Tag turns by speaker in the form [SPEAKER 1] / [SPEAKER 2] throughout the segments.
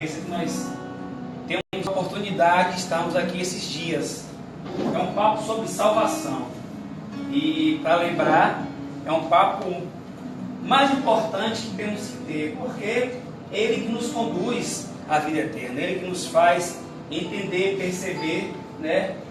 [SPEAKER 1] que nós temos a oportunidade de estarmos aqui esses dias. É um papo sobre salvação. E para lembrar, é um papo mais importante que temos que ter, porque ele que nos conduz à vida eterna, ele que nos faz entender, perceber,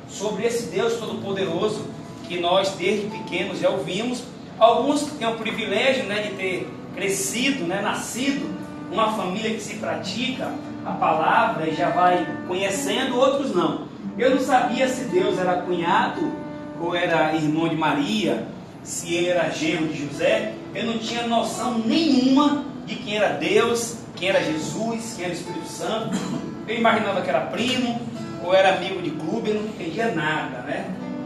[SPEAKER 1] sobre esse Deus Todo-Poderoso que nós desde pequenos já ouvimos. Alguns que têm o privilégio de ter crescido, nascido uma família que se pratica a palavra e já vai conhecendo, outros não. Eu não sabia se Deus era cunhado ou era irmão de Maria, se ele era genro de José. Eu não tinha noção nenhuma de quem era Deus, quem era Jesus, quem era o Espírito Santo. Eu imaginava que era primo ou era amigo de clube, eu não entendia nada,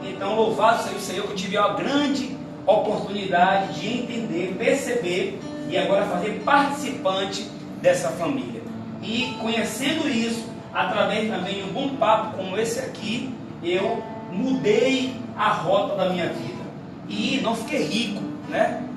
[SPEAKER 1] Então, louvado seja o Senhor que eu tive a grande oportunidade de entender, perceber e agora fazer participante dessa família. E conhecendo isso, através também de um bom papo como esse aqui, eu mudei a rota da minha vida. E não fiquei rico,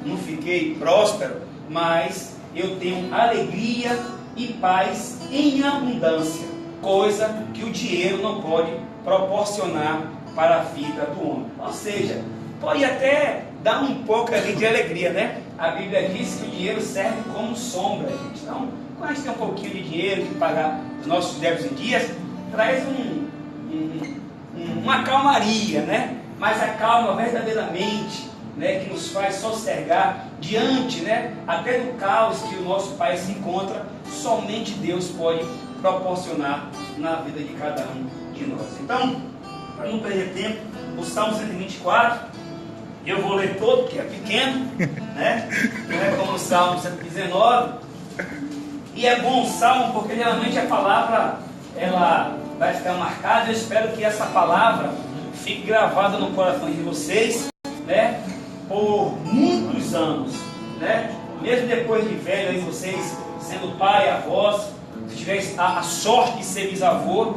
[SPEAKER 1] não fiquei próspero, mas eu tenho alegria e paz em abundância, coisa que o dinheiro não pode proporcionar para a vida do homem. Ou seja, pode até dar um pouco ali de alegria, A Bíblia diz que o dinheiro serve como sombra, gente. Então, quando a gente tem um pouquinho de dinheiro que pagar os nossos débitos em dias, traz uma calmaria, Mas a calma verdadeiramente, que nos faz sossegar diante, até do caos que o nosso país se encontra, somente Deus pode proporcionar na vida de cada um de nós. Então, para não perder tempo, o Salmo 124, eu vou ler todo, porque é pequeno, não é como o Salmo 119. E é bom o Salmo, porque geralmente a palavra ela vai ficar marcada. Eu espero que essa palavra fique gravada no coração de vocês, por muitos anos, Mesmo depois de velho, aí vocês sendo pai, avós, se tiver a sorte de ser bisavô,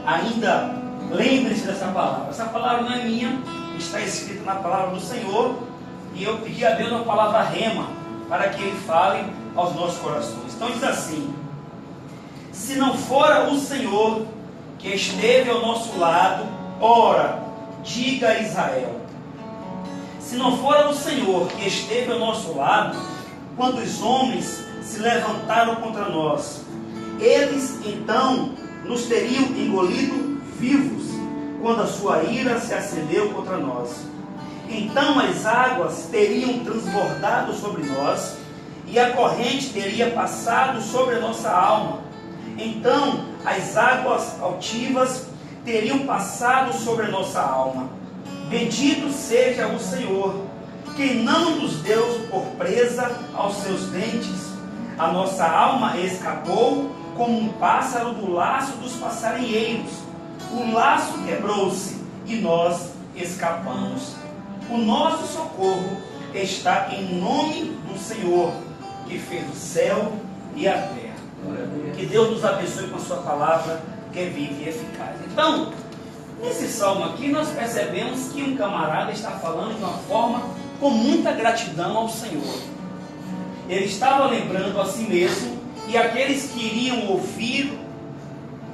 [SPEAKER 1] ainda lembre-se dessa palavra. Essa palavra não é minha, está escrita na palavra do Senhor, e eu pedi a Deus uma palavra rema para que Ele fale aos nossos corações. Então diz assim: se não fora o Senhor que esteve ao nosso lado, ora, diga a Israel. Se não fora o Senhor que esteve ao nosso lado, quando os homens se levantaram contra nós, eles então nos teriam engolido vivos, quando a sua ira se acendeu contra nós. Então as águas teriam transbordado sobre nós, e a corrente teria passado sobre a nossa alma. Então as águas altivas teriam passado sobre a nossa alma. Bendito seja o Senhor, que não nos deu por presa aos seus dentes. A nossa alma escapou como um pássaro do laço dos passarinheiros. O laço quebrou-se e nós escapamos. O nosso socorro está em nome do Senhor, que fez o céu e a terra. Que Deus nos abençoe com a sua palavra, que é viva e eficaz. Então, nesse salmo aqui, nós percebemos que um camarada está falando de uma forma com muita gratidão ao Senhor. Ele estava lembrando a si mesmo e aqueles que iriam ouvir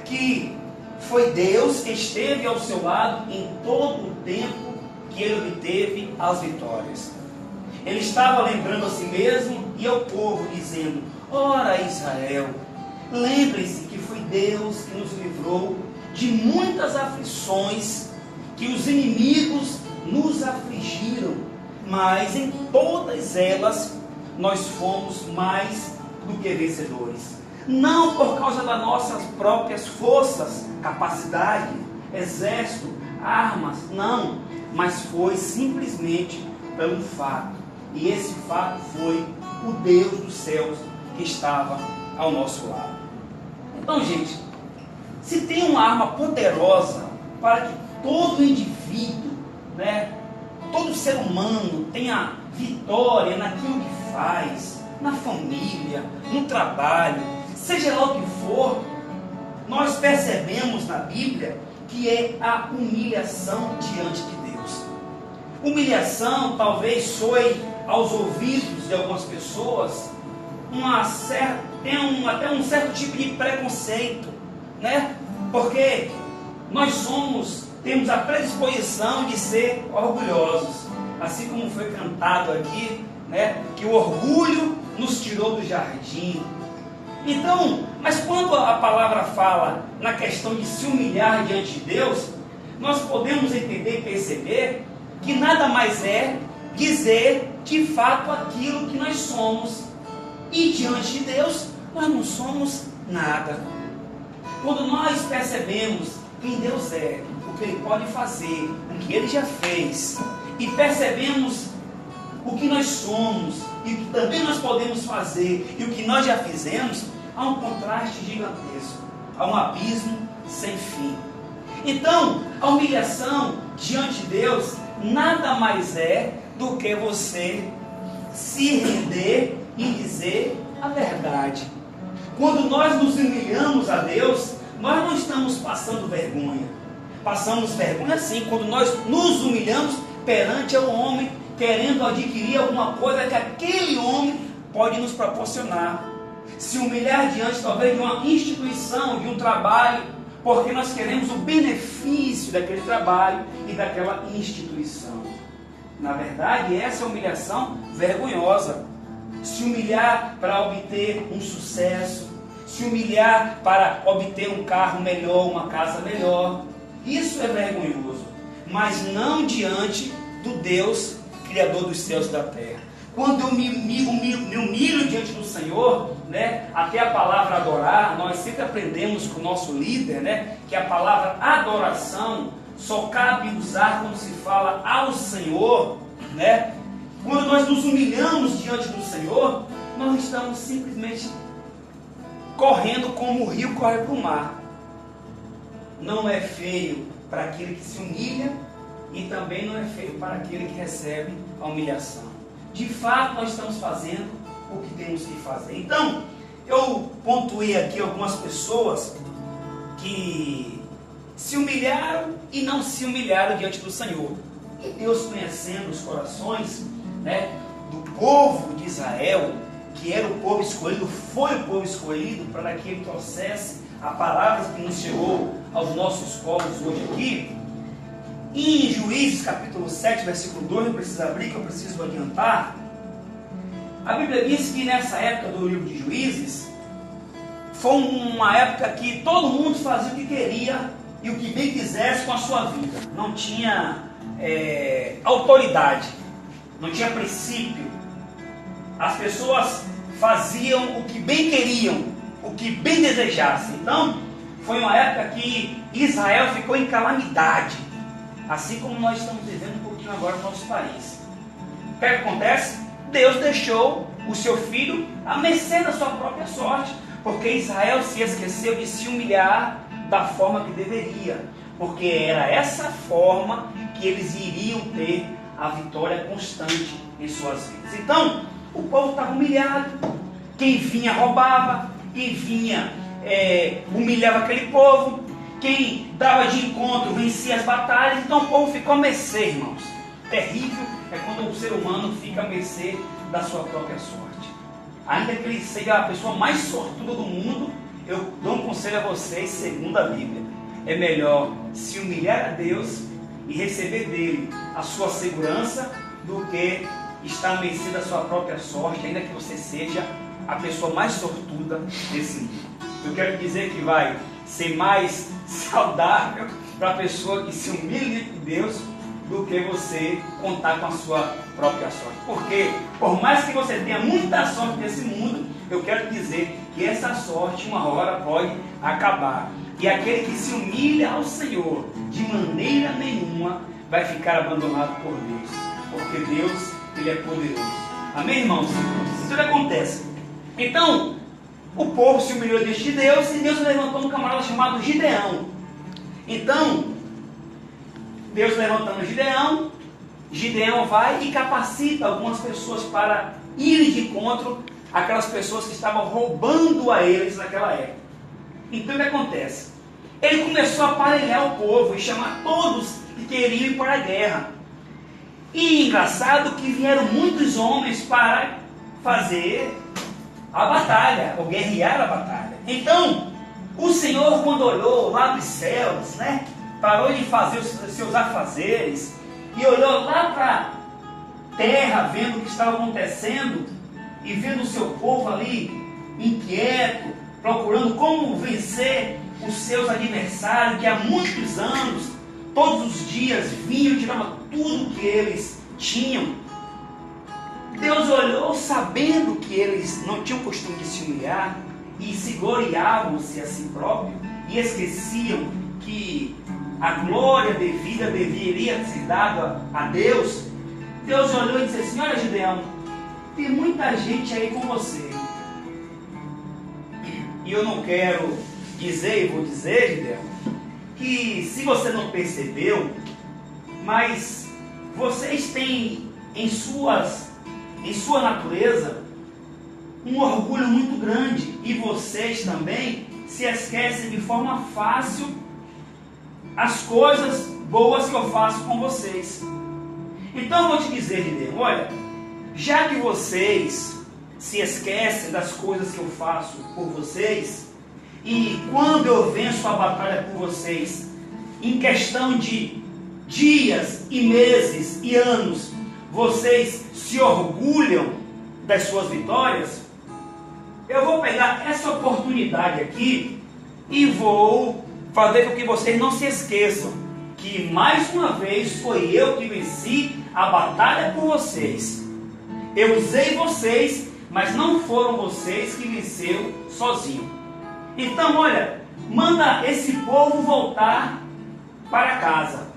[SPEAKER 1] que foi Deus que esteve ao seu lado em todo o tempo que ele obteve as vitórias. Ele estava lembrando a si mesmo e ao povo, dizendo: ora, Israel, lembre-se que foi Deus que nos livrou de muitas aflições, que os inimigos nos afligiram, mas em todas elas nós fomos mais do que vencedores. Não por causa das nossas próprias forças, capacidade, exército, armas, não, mas foi simplesmente pelo fato. E esse fato foi o Deus dos céus que estava ao nosso lado. Então, gente, se tem uma arma poderosa para que todo indivíduo, todo ser humano tenha vitória naquilo que faz, na família, no trabalho, seja lá o que for, nós percebemos na Bíblia que é a humilhação diante de Deus. Humilhação talvez soe aos ouvidos de algumas pessoas tem até um certo tipo de preconceito, né? Porque nós temos a predisposição de ser orgulhosos, assim como foi cantado aqui, né? Que o orgulho nos tirou do jardim. Então, mas quando a palavra fala na questão de se humilhar diante de Deus, nós podemos entender e perceber que nada mais é dizer de fato aquilo que nós somos. E diante de Deus, nós não somos nada. Quando nós percebemos quem Deus é, o que Ele pode fazer, o que Ele já fez, e percebemos o que nós somos, e o que também nós podemos fazer, e o que nós já fizemos, há um contraste gigantesco, há um abismo sem fim. Então, a humilhação diante de Deus nada mais é do que você se render e dizer a verdade. Quando nós nos humilhamos a Deus, nós não estamos passando vergonha. Passamos vergonha sim quando nós nos humilhamos perante o homem, querendo adquirir alguma coisa que aquele homem pode nos proporcionar. Se humilhar diante talvez de uma instituição, de um trabalho, porque nós queremos o benefício daquele trabalho e daquela instituição. Na verdade, essa é uma humilhação vergonhosa. Se humilhar para obter um sucesso, se humilhar para obter um carro melhor, uma casa melhor, isso é vergonhoso, mas não diante do Deus Criador dos céus e da terra. Quando eu me humilho diante do Senhor, né, até a palavra adorar, nós sempre aprendemos com o nosso líder, né, que a palavra adoração só cabe usar quando se fala ao Senhor, né? Quando nós nos humilhamos diante do Senhor, nós estamos simplesmente correndo como o rio corre para o mar. Não é feio para aquele que se humilha e também não é feio para aquele que recebe a humilhação. De fato, nós estamos fazendo o que temos que fazer. Então, eu pontuei aqui algumas pessoas que se humilharam e não se humilharam diante do Senhor. E Deus, conhecendo os corações, né, do povo de Israel, que era o povo escolhido, foi o povo escolhido para que ele trouxesse a palavra que nos chegou aos nossos colos hoje aqui. E em Juízes capítulo 7, versículo 2, não precisa abrir, que eu preciso adiantar. A Bíblia diz que nessa época do livro de Juízes, foi uma época que todo mundo fazia o que queria e o que bem quisesse com a sua vida. Não tinha autoridade, não tinha princípio. As pessoas faziam o que bem queriam, o que bem desejassem. Então, foi uma época que Israel ficou em calamidade, assim como nós estamos vivendo um pouquinho agora no nosso país. O que acontece? Deus deixou o seu filho à mercê da sua própria sorte, porque Israel se esqueceu de se humilhar da forma que deveria, porque era essa forma que eles iriam ter a vitória constante em suas vidas. Então, o povo estava humilhado, quem vinha roubava, quem vinha humilhava aquele povo, quem dava de encontro vencia as batalhas. Então o povo ficou à mercê, irmãos. Terrível é quando o ser humano fica à mercê da sua própria sorte. Ainda que ele seja a pessoa mais sortuda do mundo, eu dou um conselho a vocês, segundo a Bíblia: é melhor se humilhar a Deus e receber dele a sua segurança do que estar à mercê da sua própria sorte, ainda que você seja a pessoa mais sortuda desse mundo. Eu quero dizer que vai ser mais saudável para a pessoa que se humilha de Deus do que você contar com a sua própria sorte. Porque, por mais que você tenha muita sorte nesse mundo, eu quero dizer que essa sorte uma hora pode acabar. E aquele que se humilha ao Senhor de maneira nenhuma vai ficar abandonado por Deus, porque Deus, Ele é poderoso. Amém, irmãos? Isso que acontece. Então, o povo se humilhou diante de Deus e Deus levantou um camarada chamado Gideão. Então, Deus levantando Gideão, Gideão vai e capacita algumas pessoas para irem de encontro àquelas pessoas que estavam roubando a eles naquela época. Então o que acontece? Ele começou a aparelhar o povo e chamar todos que queriam ir para a guerra. E engraçado que vieram muitos homens para fazer a batalha, ou guerrear a batalha. Então, o Senhor, quando olhou lá dos céus, né, parou de fazer os seus afazeres e olhou lá para a terra, vendo o que estava acontecendo e vendo o seu povo ali inquieto, procurando como vencer os seus adversários, que há muitos anos, todos os dias vinham e tiravam tudo que eles tinham. Deus olhou sabendo que eles não tinham costume de se humilhar e se gloriavam-se a si próprios e esqueciam que a glória devida deveria ser dada a Deus. Deus olhou e disse assim: olha, Gideão, tem muita gente aí com você. E eu não quero dizer, e vou dizer, Gideão, que se você não percebeu, mas vocês têm em sua natureza um orgulho muito grande, e vocês também se esquecem de forma fácil as coisas boas que eu faço com vocês. Então eu vou te dizer, Gideão, olha, já que vocês se esquecem das coisas que eu faço por vocês, e quando eu venço a batalha por vocês, em questão de dias e meses e anos, vocês se orgulham das suas vitórias, eu vou pegar essa oportunidade aqui e vou fazer com que vocês não se esqueçam que mais uma vez foi eu que venci a batalha por vocês. Eu usei vocês, mas não foram vocês que venceram sozinho. Então, olha, manda esse povo voltar para casa.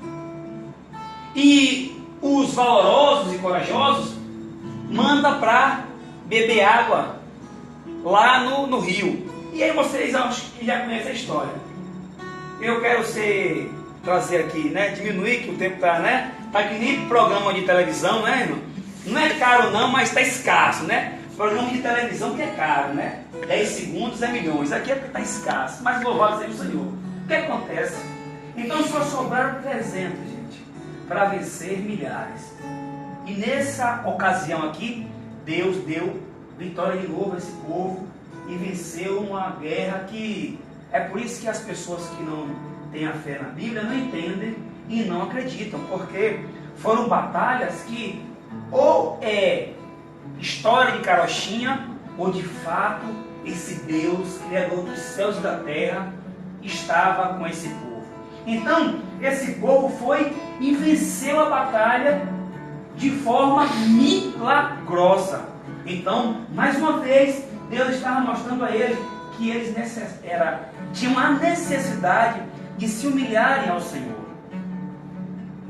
[SPEAKER 1] E os valorosos e corajosos, manda para beber água lá no rio. E aí vocês acho que já conhecem a história. Eu quero trazer aqui, né? Diminuir que o tempo está, né? Tá que nem programa de televisão, né, irmão? Não é caro não, mas está escasso, né? Programa de televisão que é caro, né? 10 segundos é milhões. Aqui é porque está escasso. Mas louvado seja o Senhor. O que acontece? Então só sobraram 300, gente, para vencer milhares. E nessa ocasião aqui, Deus deu vitória de novo a esse povo e venceu uma guerra que... É por isso que as pessoas que não têm a fé na Bíblia não entendem e não acreditam, porque foram batalhas que ou é história de carochinha, ou de fato esse Deus, Criador dos céus e da terra, estava com esse povo. Então, esse povo foi e venceu a batalha de forma milagrosa. Então, mais uma vez, Deus estava mostrando a eles que eles tinham a necessidade de se humilharem ao Senhor.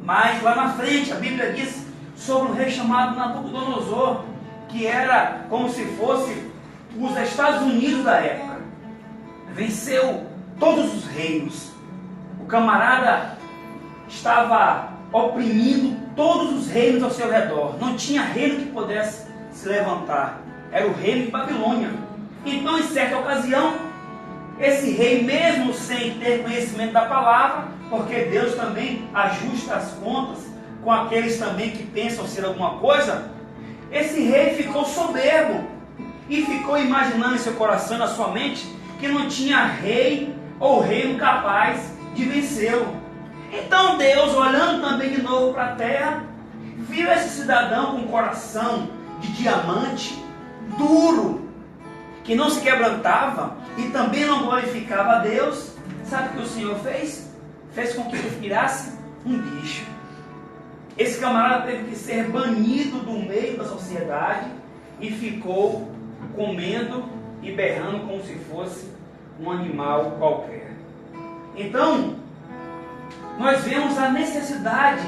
[SPEAKER 1] Mas lá na frente, a Bíblia diz sobre um rei chamado Nabucodonosor, que era como se fosse os Estados Unidos da época. Venceu todos os reinos. O camarada estava oprimindo todos os reinos ao seu redor. Não tinha reino que pudesse se levantar. Era o reino de Babilônia. Então, em certa ocasião, esse rei, mesmo sem ter conhecimento da palavra, porque Deus também ajusta as contas com aqueles também que pensam ser alguma coisa, esse rei ficou soberbo e ficou imaginando em seu coração, na sua mente, que não tinha rei ou reino capaz de vencê-lo. Então Deus, olhando também de novo para a terra, viu esse cidadão com um coração de diamante, duro, que não se quebrantava e também não glorificava a Deus. Sabe o que o Senhor fez? Fez com que ele virasse um bicho. Esse camarada teve que ser banido do meio da sociedade e ficou comendo e berrando como se fosse um animal qualquer. Então, nós vemos a necessidade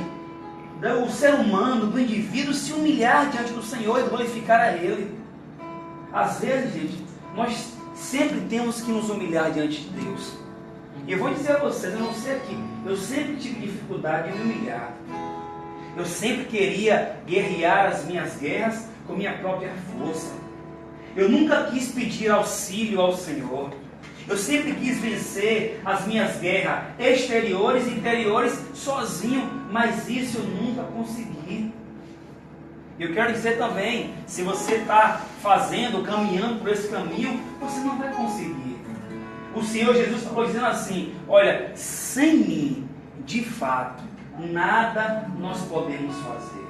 [SPEAKER 1] do ser humano, do indivíduo, se humilhar diante do Senhor e glorificar a Ele. Às vezes, gente, nós sempre temos que nos humilhar diante de Deus. E eu vou dizer a vocês, eu não sei aqui, eu sempre tive dificuldade em me humilhar. Eu sempre queria guerrear as minhas guerras com minha própria força. Eu nunca quis pedir auxílio ao Senhor. Eu sempre quis vencer as minhas guerras exteriores e interiores sozinho, mas isso eu nunca consegui. Eu quero dizer também, se você está caminhando por esse caminho, você não vai conseguir. O Senhor Jesus falou dizendo assim: olha, sem mim, de fato, nada nós podemos fazer.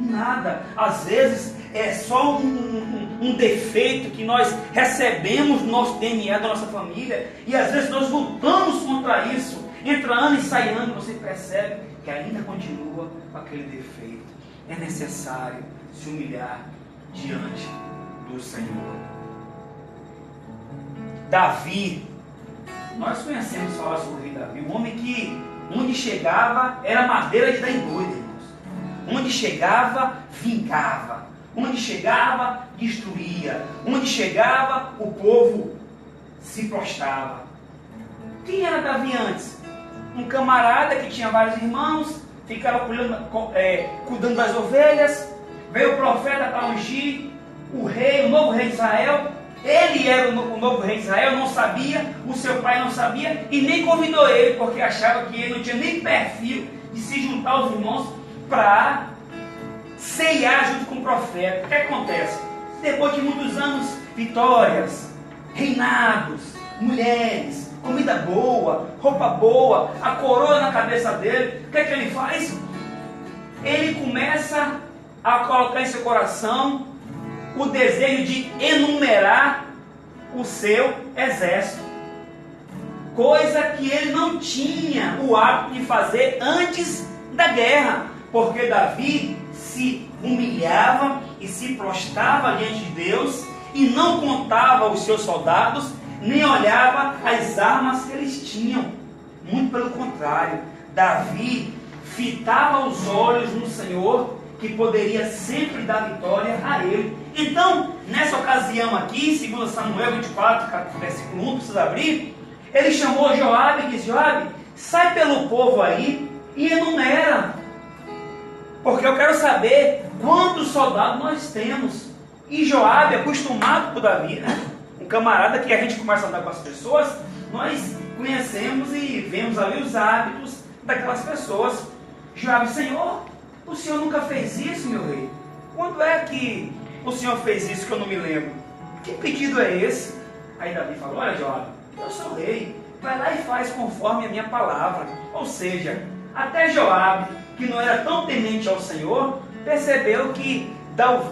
[SPEAKER 1] Nada. Às vezes é só um defeito que nós recebemos no nosso DNA da nossa família, e às vezes nós lutamos contra isso. Entra ano e sai ano, você percebe que ainda continua com aquele defeito. É necessário se humilhar diante do Senhor. Davi, nós conhecemos falar sobre o rei Davi, um homem que onde chegava era madeira de dar em doido, irmãos. Onde chegava, vingava. Onde chegava, destruía. Onde chegava, o povo se prostrava. Quem era Davi antes? Um camarada que tinha vários irmãos, ficava cuidando das ovelhas. Veio o profeta para ungir o rei, o novo rei de Israel. Ele era o novo rei de Israel, não sabia, o seu pai não sabia e nem convidou ele, porque achava que ele não tinha nem perfil de se juntar aos irmãos para ceiar junto com o profeta. O que acontece? Depois de muitos anos, vitórias, reinados, mulheres, comida boa, roupa boa, a coroa na cabeça dele, o que é que ele faz? Ele começa a colocar em seu coração o desejo de enumerar o seu exército, coisa que ele não tinha o hábito de fazer antes da guerra, porque Davi se humilhava e se prostrava diante de Deus e não contava os seus soldados, nem olhava as armas que eles tinham. Muito pelo contrário, Davi fitava os olhos no Senhor, que poderia sempre dar vitória a ele. Então, nessa ocasião aqui, em 2 Samuel 24, versículo 1, não precisa abrir, ele chamou Joabe e disse: Joabe, sai pelo povo aí e enumera, porque eu quero saber quantos soldados nós temos. E Joabe, acostumado por Davi, né? Um camarada que a gente começa a andar com as pessoas, nós conhecemos e vemos ali os hábitos daquelas pessoas. Joabe: Senhor, o Senhor nunca fez isso, meu rei? Quando é que o Senhor fez isso que eu não me lembro? Que pedido é esse? Aí Davi falou: olha, Joabe, eu sou rei, vai lá e faz conforme a minha palavra. Ou seja, até Joabe, que não era tão temente ao Senhor, percebeu que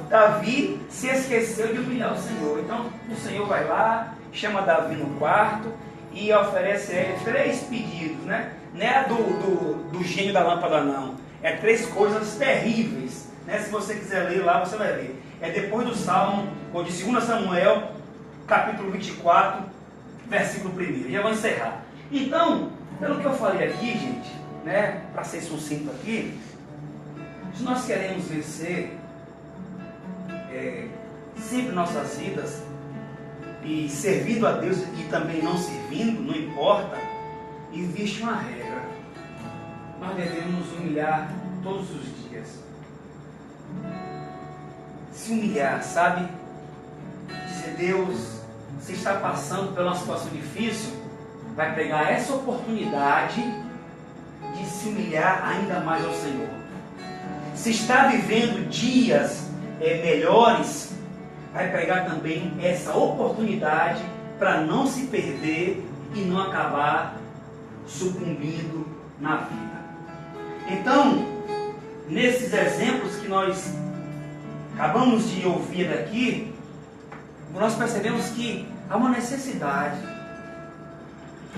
[SPEAKER 1] Davi se esqueceu de humilhar o Senhor. Então o Senhor vai lá, chama Davi no quarto e oferece a ele 3 pedidos, né? Não é do gênio da lâmpada, não. É 3 coisas terríveis, né? Se você quiser ler lá, você vai ler. É depois do Salmo, ou de 2 Samuel, capítulo 24, versículo 1. Já vou encerrar. Então, pelo que eu falei aqui, gente, né, para ser sucinto aqui, se nós queremos vencer sempre nossas vidas, e servindo a Deus e também não servindo, não importa, existe uma regra: nós devemos nos humilhar todos os dias. Se humilhar, sabe? Dizer: Deus, se está passando por uma situação difícil, vai pegar essa oportunidade de se humilhar ainda mais ao Senhor. Se está vivendo dias melhores, vai pegar também essa oportunidade para não se perder e não acabar sucumbindo na vida. Então, nesses exemplos que nós acabamos de ouvir daqui, nós percebemos que há uma necessidade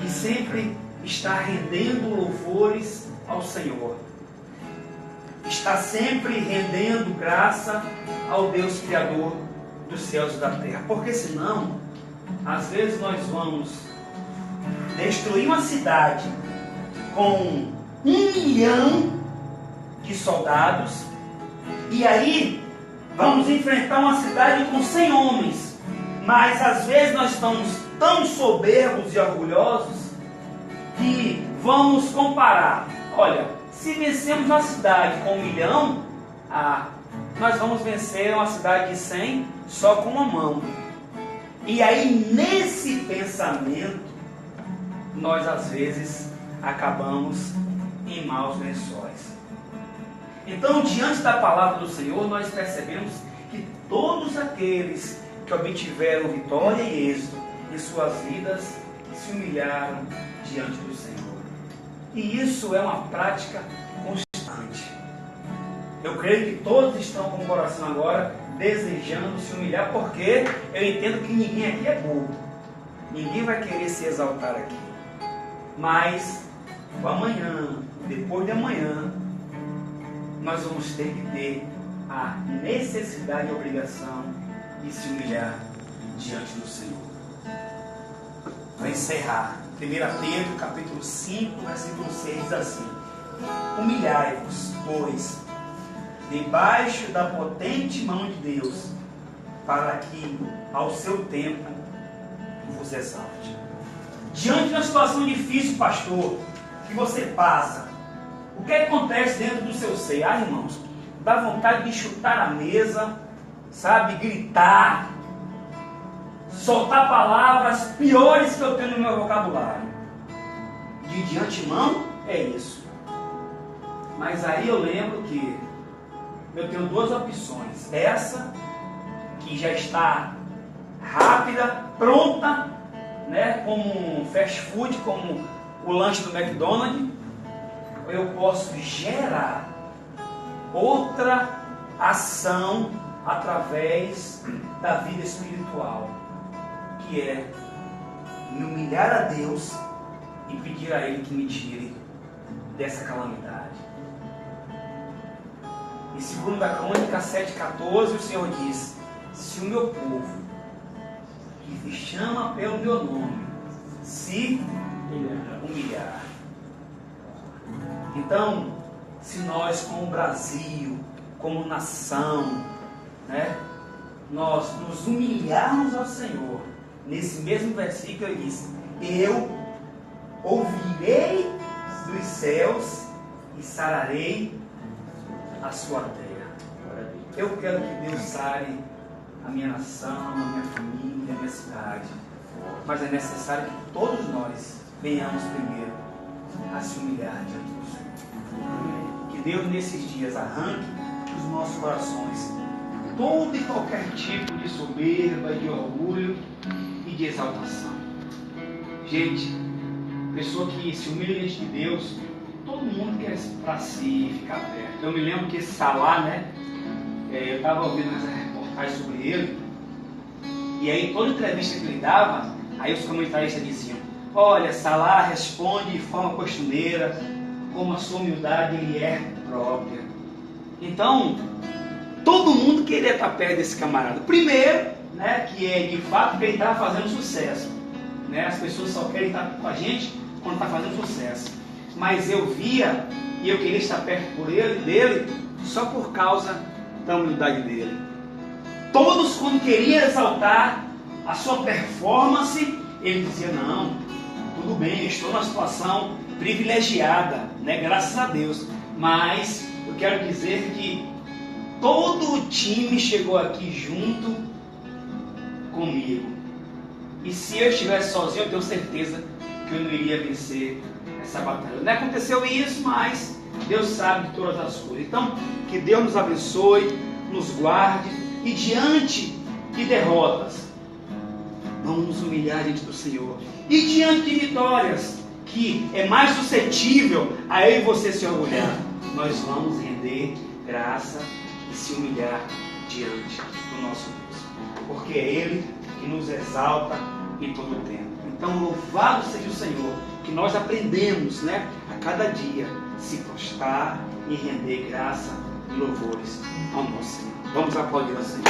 [SPEAKER 1] de sempre estar rendendo louvores ao Senhor, está sempre rendendo graça ao Deus Criador dos céus e da terra, porque senão, às vezes nós vamos destruir uma cidade com 1 milhão de soldados, e aí vamos enfrentar uma cidade com 100 homens, mas às vezes nós estamos tão soberbos e orgulhosos que vamos comparar: olha, se vencemos uma cidade com 1 milhão, nós vamos vencer uma cidade de 100 só com uma mão. E aí, nesse pensamento, nós às vezes acabamos em maus lençóis. Então, diante da palavra do Senhor, nós percebemos que todos aqueles que obtiveram vitória e êxito em suas vidas se humilharam diante do Senhor. E isso é uma prática constante. Eu creio que todos estão com o coração agora desejando se humilhar, porque eu entendo que ninguém aqui é bobo. Ninguém vai querer se exaltar aqui. Mas o amanhã, depois de amanhã, nós vamos ter que ter a necessidade e a obrigação de se humilhar diante do Senhor. Para encerrar, 1 Pedro capítulo 5, versículo 6 diz assim: humilhai-vos, pois, debaixo da potente mão de Deus, para que ao seu tempo vos exalte. Diante de uma situação difícil, pastor, que você passa, o que acontece dentro do seu ser? Ah, irmãos, dá vontade de chutar a mesa, sabe, gritar, soltar palavras piores que eu tenho no meu vocabulário. De antemão é isso. Mas aí eu lembro que eu tenho duas opções. Essa, que já está rápida, pronta, né, como um fast food, como o lanche do McDonald's. Eu posso gerar outra ação através da vida espiritual, que é me humilhar a Deus e pedir a Ele que me tire dessa calamidade. Em 2 Crônicas 7,14, o Senhor diz: se o meu povo, que se chama pelo meu nome, se humilhar. Então, se nós, como Brasil, como nação, né, nós nos humilharmos ao Senhor, nesse mesmo versículo ele diz: eu ouvirei dos céus e sararei a sua terra. Eu quero que Deus sare a minha nação, a minha família, a minha cidade. Mas é necessário que todos nós venhamos primeiro a se humilhar diante do Senhor. Que Deus nesses dias arranque dos nossos corações todo e qualquer tipo de soberba, de orgulho e de exaltação. Gente, pessoa que se humilha diante de Deus, todo mundo quer para si ficar perto. Eu me lembro que esse Salá, né? Eu estava ouvindo essa reportagem sobre ele, e aí toda entrevista que ele dava, aí os comentaristas diziam: olha, Salá responde de forma costumeira, como a sua humildade lhe é própria. Então, todo mundo queria estar perto desse camarada. Primeiro, né, que é de fato que ele estava fazendo sucesso. Né? As pessoas só querem estar com a gente quando está fazendo sucesso. Mas eu via e eu queria estar perto dele só por causa da humildade dele. Todos, quando queriam exaltar a sua performance, ele dizia: não, tudo bem, eu estou numa situação privilegiada, né, graças a Deus. Mas eu quero dizer que todo o time chegou aqui junto comigo. E se eu estivesse sozinho, eu tenho certeza que eu não iria vencer essa batalha. Não aconteceu isso, mas Deus sabe de todas as coisas. Então, que Deus nos abençoe, nos guarde, e diante de derrotas, vamos nos humilhar diante do Senhor. E diante de vitórias, que é mais suscetível a eu e você se orgulhar, nós vamos render graça e se humilhar diante do nosso Deus. Porque é Ele que nos exalta em todo o tempo. Então, louvado seja o Senhor, que nós aprendemos, né, a cada dia se prostrar e render graça e louvores ao nosso Senhor. Vamos aplaudir ao Senhor.